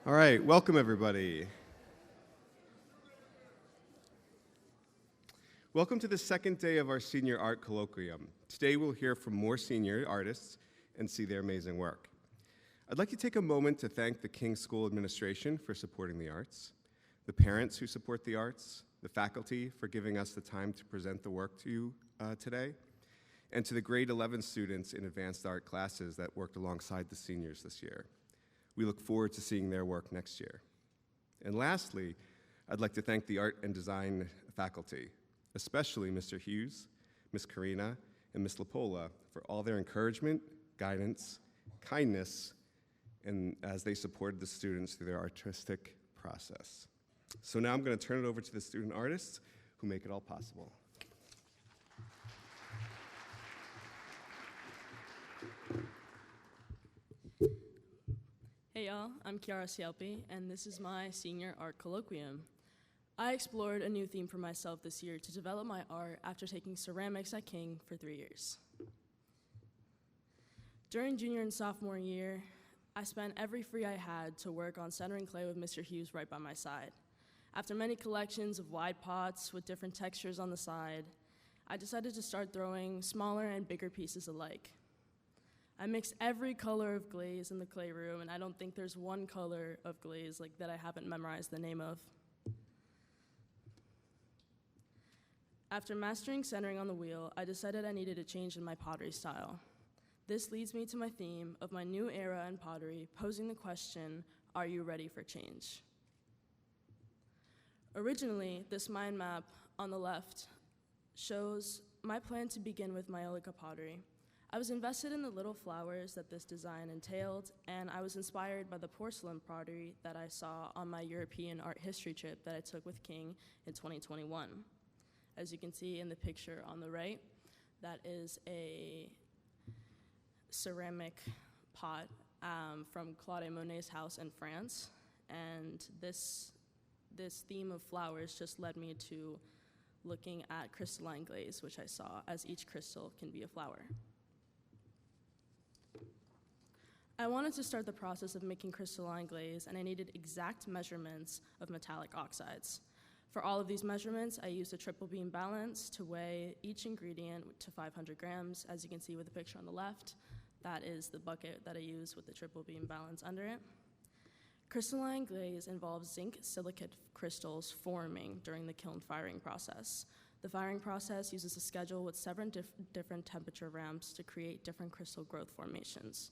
All right, welcome everybody. Welcome to the second day of our Senior Art Colloquium. Today we'll hear from more senior artists and see their amazing work. I'd like to take a moment to thank the King School Administration for supporting the arts, the parents who support the arts, the faculty for giving us the time to present the work to you today, and to the grade 11 students in advanced art classes that worked alongside the seniors this year. We look forward to seeing their work next year. And lastly, I'd like to thank the art and design faculty, especially Mr. Hughes, Ms. Karina, and Ms. Lapola for all their encouragement, guidance, kindness, and as they supported the students through their artistic process. So now I'm going to turn it over to the student artists who make it all possible. Hey y'all, I'm Chiara Sielpi, and this is my Senior Art Colloquium. I explored a new theme for myself this year to develop my art after taking ceramics at King for 3 years. During junior and sophomore year, I spent every free I had to work on centering clay with Mr. Hughes right by my side. After many collections of wide pots with different textures on the side, I decided to start throwing smaller and bigger pieces alike. I mixed every color of glaze in the clay room, and I don't think there's one color of glaze that I haven't memorized the name of. After mastering centering on the wheel, I decided I needed a change in my pottery style. This leads me to my theme of my new era in pottery, posing the question, are you ready for change? Originally, this mind map on the left shows my plan to begin with Maiolica pottery. I was invested in the little flowers that this design entailed, and I was inspired by the porcelain pottery that I saw on my European art history trip that I took with King in 2021. As you can see in the picture on the right, that is a ceramic pot from Claude Monet's house in France, and this theme of flowers just led me to looking at crystalline glaze, which I saw as each crystal can be a flower. I wanted to start the process of making crystalline glaze, and I needed exact measurements of metallic oxides. For all of these measurements, I used a triple beam balance to weigh each ingredient to 500 grams. As you can see with the picture on the left, that is the bucket that I use with the triple beam balance under it. Crystalline glaze involves zinc silicate crystals forming during the kiln firing process. The firing process uses a schedule with 7 different temperature ramps to create different crystal growth formations.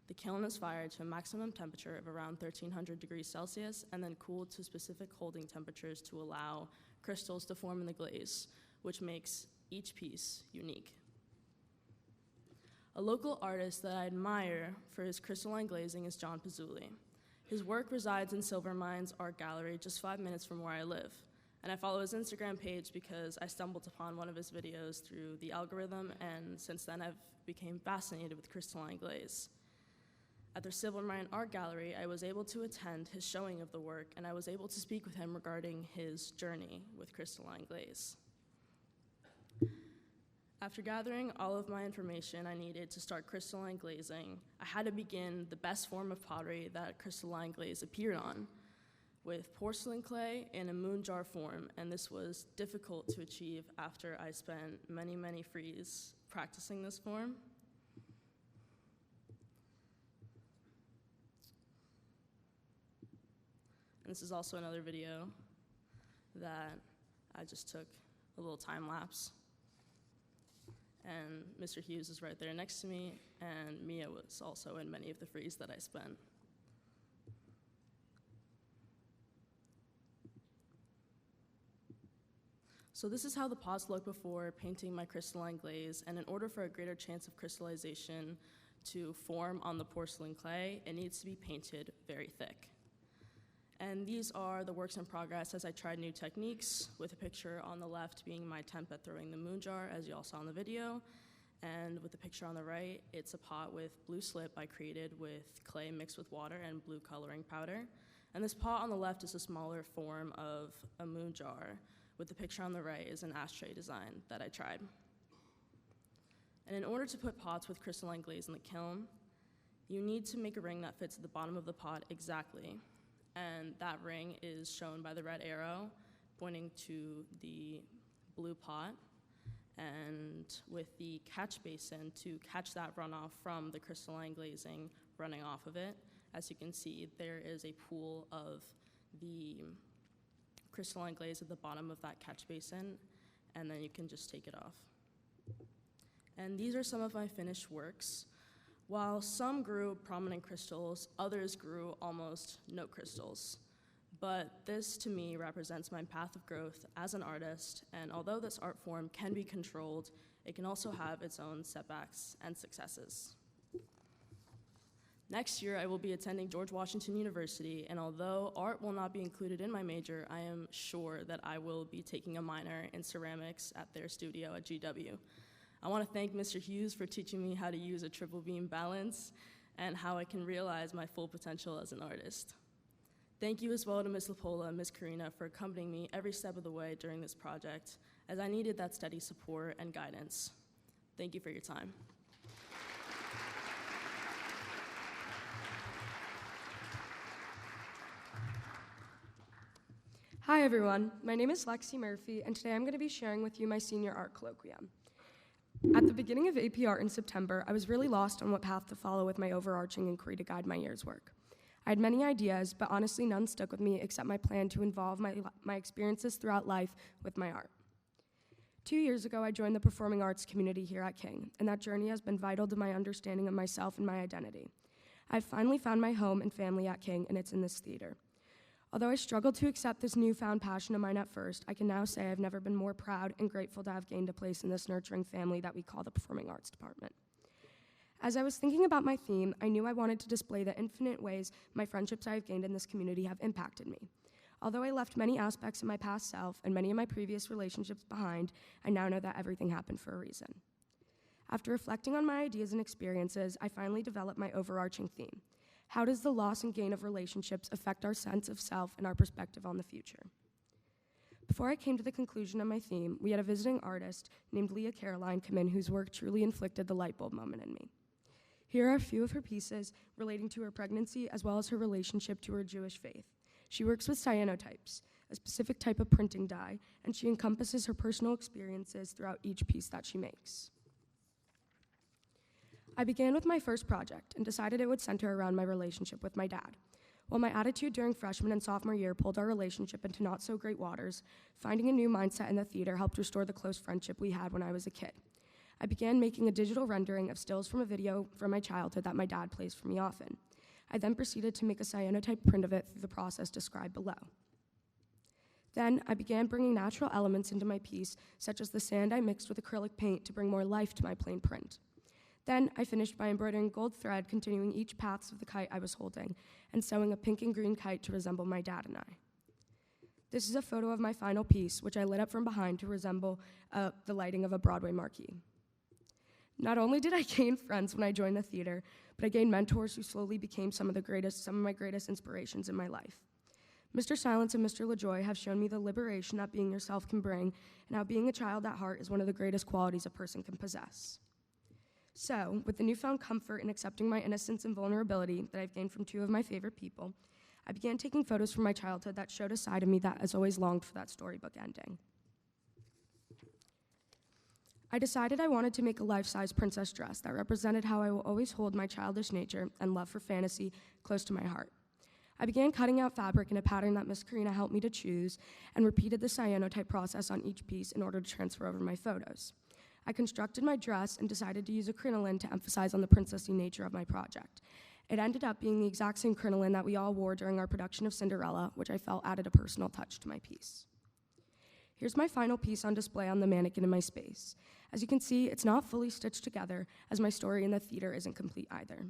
The kiln is fired to a maximum temperature of around 1300 degrees Celsius and then cooled to specific holding temperatures to allow crystals to form in the glaze, which makes each piece unique. A local artist that I admire for his crystalline glazing is John Pizzulli. His work resides in Silver Mines Art Gallery just 5 minutes from where I live. And I follow his Instagram page because I stumbled upon one of his videos through the algorithm, and since then I've become fascinated with crystalline glaze. At the Silver Mine Art Gallery, I was able to attend his showing of the work, and I was able to speak with him regarding his journey with crystalline glaze. After gathering all of my information I needed to start crystalline glazing, I had to begin the best form of pottery that crystalline glaze appeared on, with porcelain clay in a moon jar form, and this was difficult to achieve after I spent many frees practicing this form. And this is also another video that I just took a little time lapse. And Mr. Hughes is right there next to me, and Mia was also in many of the frees that I spent. So this is how the pots look before painting my crystalline glaze, and in order for a greater chance of crystallization to form on the porcelain clay, it needs to be painted very thick. And these are the works in progress as I tried new techniques, with a picture on the left being my attempt at throwing the moon jar, as you all saw in the video. And with the picture on the right, it's a pot with blue slip I created with clay mixed with water and blue coloring powder. And this pot on the left is a smaller form of a moon jar, with the picture on the right is an ashtray design that I tried. And in order to put pots with crystalline glaze in the kiln, you need to make a ring that fits at the bottom of the pot exactly. and that ring is shown by the red arrow pointing to the blue pot, and with the catch basin to catch that runoff from the crystalline glazing running off of it. As you can see, there is a pool of the crystalline glaze at the bottom of that catch basin, and then you can just take it off. And these are some of my finished works. While some grew prominent crystals, others grew almost no crystals. But this, to me, represents my path of growth as an artist, and although this art form can be controlled, it can also have its own setbacks and successes. Next year, I will be attending George Washington University, and although art will not be included in my major, I am sure that I will be taking a minor in ceramics at their studio at GW. I want to thank Mr. Hughes for teaching me how to use a triple beam balance and how I can realize my full potential as an artist. Thank you as well to Ms. Lapola and Ms. Karina for accompanying me every step of the way during this project, as I needed that steady support and guidance. Thank you for your time. Hi everyone, my name is Lexi Murphy, and today I'm going to be sharing with you my senior art colloquium. At the beginning of AP Art in September, I was really lost on what path to follow with my overarching inquiry to guide my year's work. I had many ideas, but honestly none stuck with me except my plan to involve my experiences throughout life with my art. 2 years ago, I joined the performing arts community here at King, and that journey has been vital to my understanding of myself and my identity. I've finally found my home and family at King, and it's in this theater. Although I struggled to accept this newfound passion of mine at first, I can now say I've never been more proud and grateful to have gained a place in this nurturing family that we call the Performing Arts Department. As I was thinking about my theme, I knew I wanted to display the infinite ways my friendships I have gained in this community have impacted me. Although I left many aspects of my past self and many of my previous relationships behind, I now know that everything happened for a reason. After reflecting on my ideas and experiences, I finally developed my overarching theme. How does the loss and gain of relationships affect our sense of self and our perspective on the future? Before I came to the conclusion of my theme, we had a visiting artist named Leah Caroline come in whose work truly inflicted the light bulb moment in me. Here are a few of her pieces relating to her pregnancy as well as her relationship to her Jewish faith. She works with cyanotypes, a specific type of printing dye, and she encompasses her personal experiences throughout each piece that she makes. I began with my first project and decided it would center around my relationship with my dad. While my attitude during freshman and sophomore year pulled our relationship into not so great waters, finding a new mindset in the theater helped restore the close friendship we had when I was a kid. I began making a digital rendering of stills from a video from my childhood that my dad plays for me often. I then proceeded to make a cyanotype print of it through the process described below. Then I began bringing natural elements into my piece, such as the sand I mixed with acrylic paint to bring more life to my plain print. Then I finished by embroidering gold thread continuing each paths of the kite I was holding and sewing a pink and green kite to resemble my dad and I. This is a photo of my final piece, which I lit up from behind to resemble the lighting of a Broadway marquee. Not only did I gain friends when I joined the theater, but I gained mentors who slowly became some of my greatest inspirations in my life. Mr. Silence and Mr. LaJoy have shown me the liberation that being yourself can bring, and how being a child at heart is one of the greatest qualities a person can possess. So, with the newfound comfort in accepting my innocence and vulnerability that I've gained from two of my favorite people, I began taking photos from my childhood that showed a side of me that has always longed for that storybook ending. I decided I wanted to make a life-size princess dress that represented how I will always hold my childish nature and love for fantasy close to my heart. I began cutting out fabric in a pattern that Miss Karina helped me to choose and repeated the cyanotype process on each piece in order to transfer over my photos. I constructed my dress and decided to use a crinoline to emphasize on the princessy nature of my project. It ended up being the exact same crinoline that we all wore during our production of Cinderella, which I felt added a personal touch to my piece. Here's my final piece on display on the mannequin in my space. As you can see, it's not fully stitched together, as my story in the theater isn't complete either.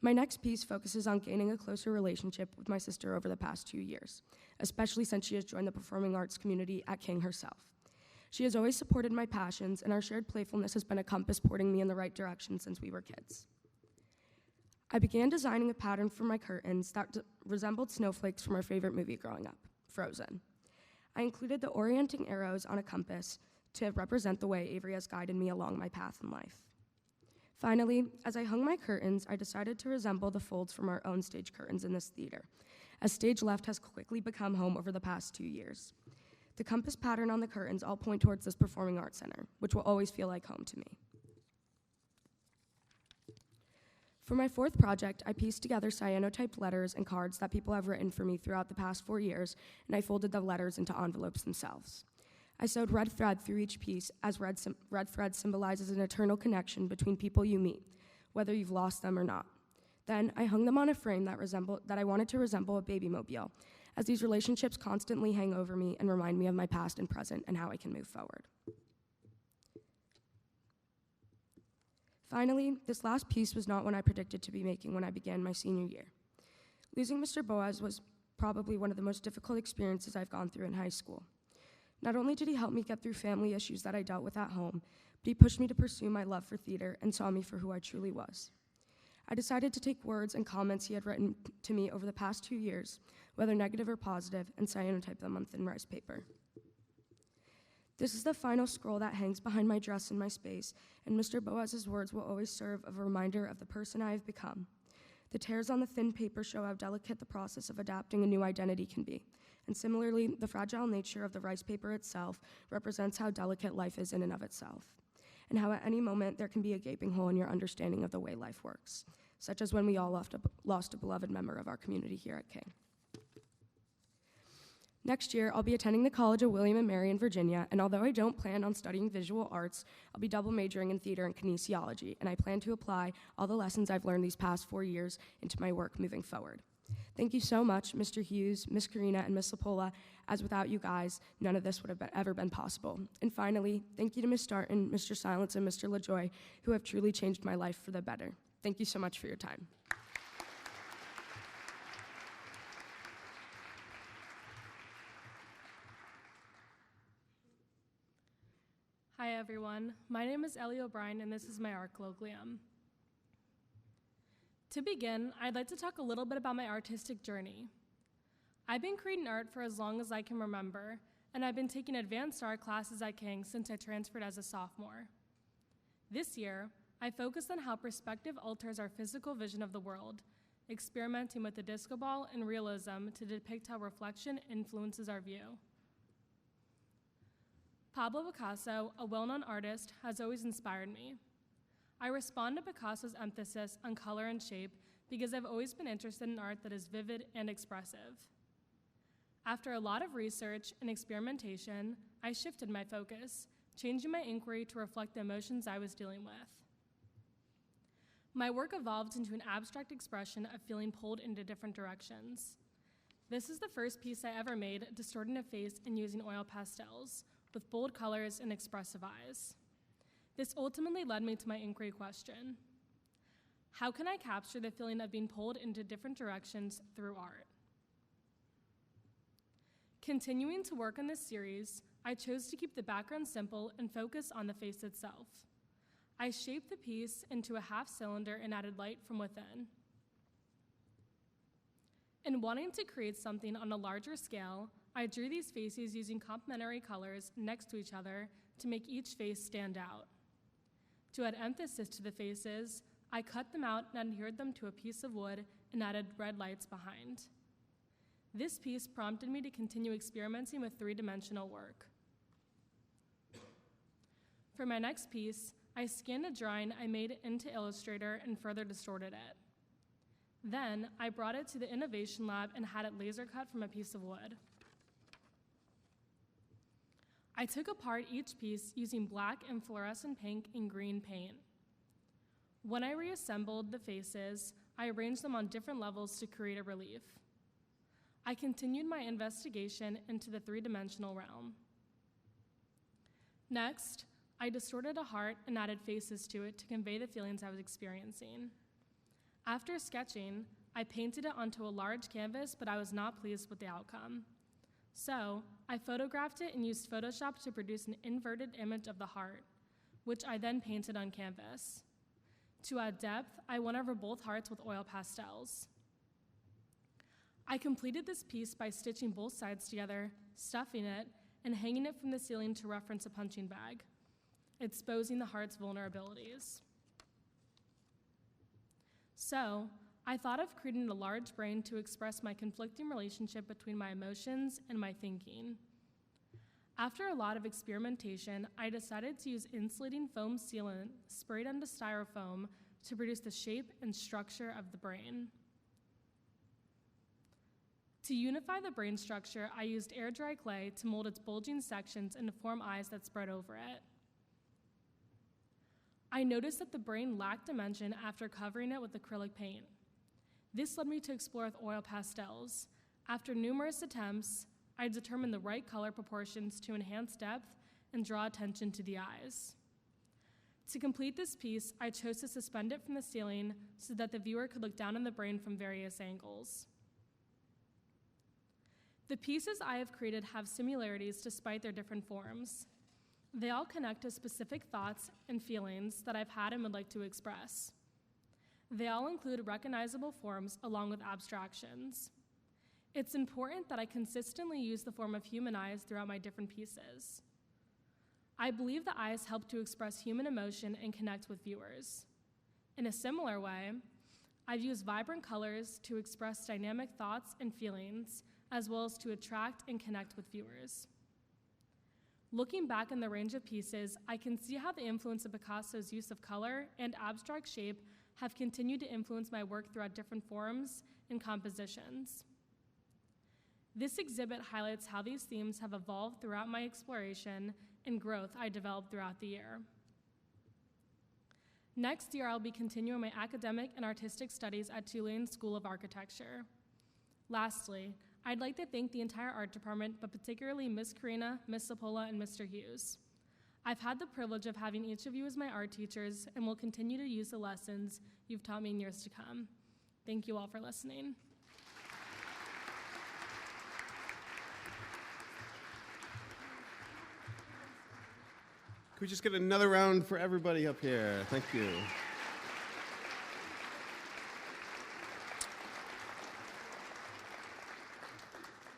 My next piece focuses on gaining a closer relationship with my sister over the past 2 years, especially since she has joined the performing arts community at King herself. She has always supported my passions, and our shared playfulness has been a compass pointing me in the right direction since we were kids. I began designing a pattern for my curtains that resembled snowflakes from our favorite movie growing up, Frozen. I included the orienting arrows on a compass to represent the way Avery has guided me along my path in life. Finally, as I hung my curtains, I decided to resemble the folds from our own stage curtains in this theater, as stage left has quickly become home over the past 2 years. The compass pattern on the curtains all point towards this performing arts center, which will always feel like home to me. For my fourth project, I pieced together cyanotyped letters and cards that people have written for me throughout the past 4 years, and I folded the letters into envelopes themselves. I sewed red thread through each piece, as red thread symbolizes an eternal connection between people you meet, whether you've lost them or not. Then I hung them on a frame that I wanted to resemble a babymobile, as these relationships constantly hang over me and remind me of my past and present and how I can move forward. Finally, this last piece was not one I predicted to be making when I began my senior year. Losing Mr. Boaz was probably one of the most difficult experiences I've gone through in high school. Not only did he help me get through family issues that I dealt with at home, but he pushed me to pursue my love for theater and saw me for who I truly was. I decided to take words and comments he had written to me over the past 2 years, whether negative or positive, and cyanotype them on thin rice paper. This is the final scroll that hangs behind my dress in my space, and Mr. Boaz's words will always serve as a reminder of the person I have become. The tears on the thin paper show how delicate the process of adapting a new identity can be, and similarly, the fragile nature of the rice paper itself represents how delicate life is in and of itself, and how at any moment there can be a gaping hole in your understanding of the way life works, such as when we all lost a beloved member of our community here at King. Next year, I'll be attending the College of William & Mary in Virginia, and although I don't plan on studying visual arts, I'll be double majoring in theater and kinesiology, and I plan to apply all the lessons I've learned these past 4 years into my work moving forward. Thank you so much, Mr. Hughes, Miss Karina, and Miss Lapola, as without you guys, none of this would have ever been possible. And finally, thank you to Miss Starton, Mr. Silence, and Mr. LaJoy, who have truly changed my life for the better. Thank you so much for your time. Hi everyone, my name is Ellie O'Brien and this is my art colloquium. To begin, I'd like to talk a little bit about my artistic journey. I've been creating art for as long as I can remember, and I've been taking advanced art classes at King since I transferred as a sophomore. This year, I focused on how perspective alters our physical vision of the world, experimenting with the disco ball and realism to depict how reflection influences our view. Pablo Picasso, a well-known artist, has always inspired me. I respond to Picasso's emphasis on color and shape because I've always been interested in art that is vivid and expressive. After a lot of research and experimentation, I shifted my focus, changing my inquiry to reflect the emotions I was dealing with. My work evolved into an abstract expression of feeling pulled into different directions. This is the first piece I ever made, distorting a face and using oil pastels, with bold colors and expressive eyes. This ultimately led me to my inquiry question: how can I capture the feeling of being pulled into different directions through art? Continuing to work on this series, I chose to keep the background simple and focus on the face itself. I shaped the piece into a half cylinder and added light from within. In wanting to create something on a larger scale, I drew these faces using complementary colors next to each other to make each face stand out. To add emphasis to the faces, I cut them out and adhered them to a piece of wood and added red lights behind. This piece prompted me to continue experimenting with three-dimensional work. For my next piece, I scanned a drawing I made into Illustrator and further distorted it. Then, I brought it to the Innovation Lab and had it laser cut from a piece of wood. I took apart each piece using black and fluorescent pink and green paint. When I reassembled the faces, I arranged them on different levels to create a relief. I continued my investigation into the three-dimensional realm. Next, I distorted a heart and added faces to it to convey the feelings I was experiencing. After sketching, I painted it onto a large canvas, but I was not pleased with the outcome. So, I photographed it and used Photoshop to produce an inverted image of the heart, which I then painted on canvas. To add depth, I went over both hearts with oil pastels. I completed this piece by stitching both sides together, stuffing it, and hanging it from the ceiling to reference a punching bag, exposing the heart's vulnerabilities. So, I thought of creating a large brain to express my conflicting relationship between my emotions and my thinking. After a lot of experimentation, I decided to use insulating foam sealant sprayed onto styrofoam to produce the shape and structure of the brain. To unify the brain structure, I used air-dry clay to mold its bulging sections and to form eyes that spread over it. I noticed that the brain lacked dimension after covering it with acrylic paint. This led me to explore with oil pastels. After numerous attempts, I determined the right color proportions to enhance depth and draw attention to the eyes. To complete this piece, I chose to suspend it from the ceiling so that the viewer could look down on the brain from various angles. The pieces I have created have similarities despite their different forms. They all connect to specific thoughts and feelings that I've had and would like to express. They all include recognizable forms along with abstractions. It's important that I consistently use the form of human eyes throughout my different pieces. I believe the eyes help to express human emotion and connect with viewers. In a similar way, I've used vibrant colors to express dynamic thoughts and feelings, as well as to attract and connect with viewers. Looking back in the range of pieces, I can see how the influence of Picasso's use of color and abstract shape have continued to influence my work throughout different forms and compositions. This exhibit highlights how these themes have evolved throughout my exploration and growth I developed throughout the year. Next year, I'll be continuing my academic and artistic studies at Tulane School of Architecture. Lastly, I'd like to thank the entire art department, but particularly Ms. Karina, Ms. Sapola, and Mr. Hughes. I've had the privilege of having each of you as my art teachers and will continue to use the lessons you've taught me in years to come. Thank you all for listening. Could we just get another round for everybody up here? Thank you.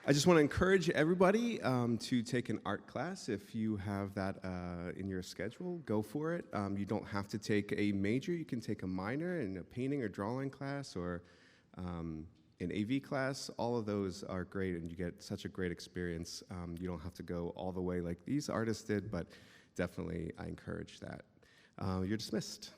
I just want to encourage everybody to take an art class. If you have that in your schedule, go for it. You don't have to take a major. You can take a minor in a painting or drawing class or an AV class. All of those are great, and you get such a great experience. You don't have to go all the way like these artists did, but definitely I encourage that. You're dismissed.